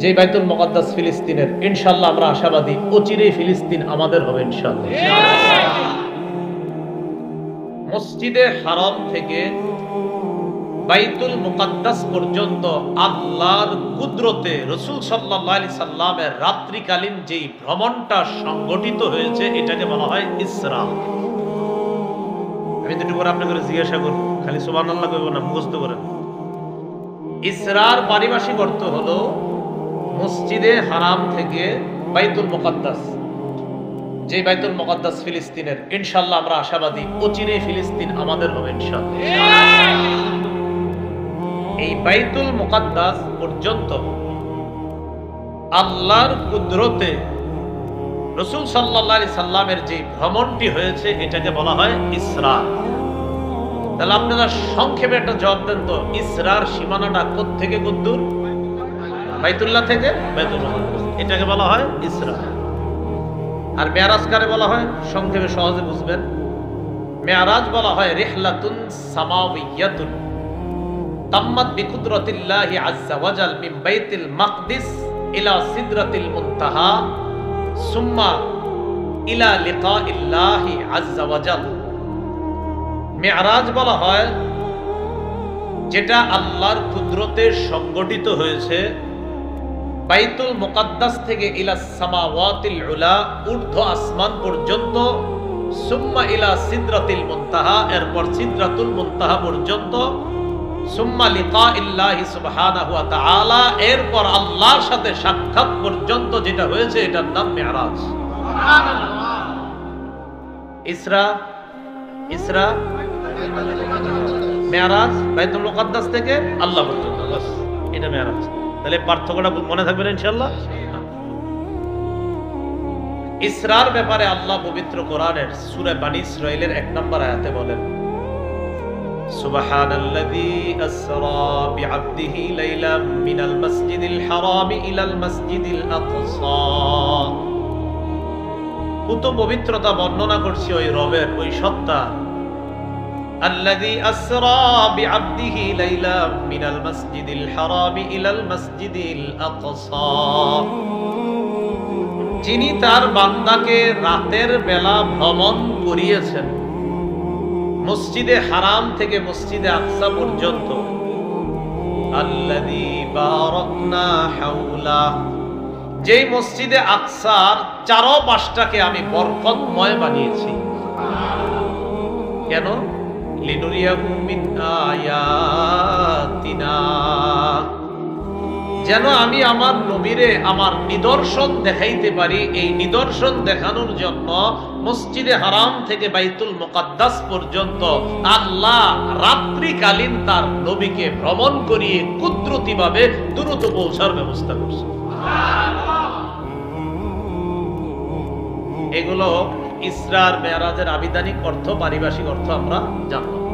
যে বাইতুল মুকাদ্দাস ফিলিস্তিনের, ইনশাআল্লাহ আমরা আশাবাদী অচিরেই ফিলিস্তিন আমাদের হবে ইনশাআল্লাহ। মসজিদে হারাম থেকে বাইতুল মুকাদ্দাস পর্যন্ত আল্লাহর কুদরতে রাসূল সাল্লাল্লাহু আলাইহি সাল্লামের রাত্রিকালীন যেই ভ্রমণটা সংগঠিত হয়েছে এটাকে বলা হয় ইসরা। আমি দুটো করে আপনাকে জিজ্ঞাসা করব, খালি সুবহানাল্লাহ কইব না, মুখস্থ করেন। ইসরার পারিভাষিক অর্থ হলো মসজিদে হারাম থেকে বাইতুল মুকাদ্দাস, যে বাইতুল মুকাদ্দাস ফিলিস্তিনের, ইনশাআল্লাহ আমরা আশাবাদী অচিরেই ফিলিস্তিন আমাদের হবে ইনশাআল্লাহ। এই বাইতুল মুকাদ্দাস পর্যন্ত আল্লাহর কুদরতে রাসূল সাল্লাল্লাহু আলাইহি সাল্লামের যে ভ্রমণটি হয়েছে এটাকে বলা হয় ইসরা। তাহলে আপনারা সংক্ষেপে একটা জবাব দেন তো, ইসরার সীমানাটা কোথা থেকে কতদূর? বাইতুল্লাহ থেকে বাইতুল মুকাদ্দাস, এটাকে বলা হয় ইসরা। আর মেরাজ কারে বলা হয়? সংক্ষেপে সহজে বুঝবেন, মেরাজ বলা হয় রিহলাতুন সামাউইয়াতুন তাম্মাত বিকুদরাতিল্লাহি আযজা ওয়াজাল মিন বাইতুল মাকদিস ইলা সিদরাতিল মুনতাহা সুম্মা ইলা লিকাইল্লাহি আযজা ওয়াজাল। মেরাজ বলা হয় যেটা আল্লাহর কুদরতে সংগঠিত হয়েছে বাইতুল মুকাদ্দাস থেকে ইলা সামাওয়াতিল উলা, ঊর্ধ্ব আসমান পর্যন্ত, সুম্মা ইলা সিদরাতিল মুনতাহা, এরপর সিদরাতুল মুনতাহা পর্যন্ত, সুম্মা লিকাইল্লাহি সুবহানাহু ওয়া তাআলা, এরপর আল্লাহর সাথে সাক্ষাৎ পর্যন্ত যেটা হয়েছে এটার নাম মেরাজ। সুবহানাল্লাহ। ইসরা মেরাজ বাইতুল মুকাদ্দাস থেকে আল্লাহ পর্যন্ত, বাস এটা মেরাজ। তাহলে পার্থক্যটা মনে থাকবে না ইনশাআল্লাহ। ইসরার ব্যাপারে আল্লাহ পবিত্র কোরআনের সূরা বনী ইসরাঈলের 1 নম্বর আয়াতে বলেন, সুবহানাল্লাযী আসরা বিআবদিহি লাইলাম মিনাল মাসজিদিল হারাম ইলাল মাসজিদিল আকসা। কত পবিত্রতা বর্ণনা করছি ওই রবের, ওই সত্তা, আল্লাযী আসরা বিআবদিহি লাইলাম মিনাল মাসজিদিল হারাম ইলাল মাসজিদিল আকসা, যিনি তার বান্দাকে রাতের বেলা ভ্রমণ করিয়েছেন মসজিদে হারাম থেকে মসজিদে আকসা পর্যন্ত। আল্লাযী বারাকনা হাওলা, যেই মসজিদে আকসার চারপাশটাকে আমি বরকতময় বানিয়েছি। কেন? লিনুরিয়াহু মিন আয়াতিনা, যেন আমি আমার নবীরে আমার নিদর্শন দেখাইতে পারি। এই নিদর্শন দেখানোর জন্য মসজিদে হারাম থেকে বাইতুল মুকাদ্দাস পর্যন্ত আল্লাহ রাত্রিকালীন তার নবীকে ভ্রমণ করিয়ে কুদরতিভাবে দ্রুত পৌঁছার ব্যবস্থা করছে। এগুলো ইসরার মেরাজের আবিধানিক অর্থ, পারিভাষিক অর্থ আমরা জানলাম।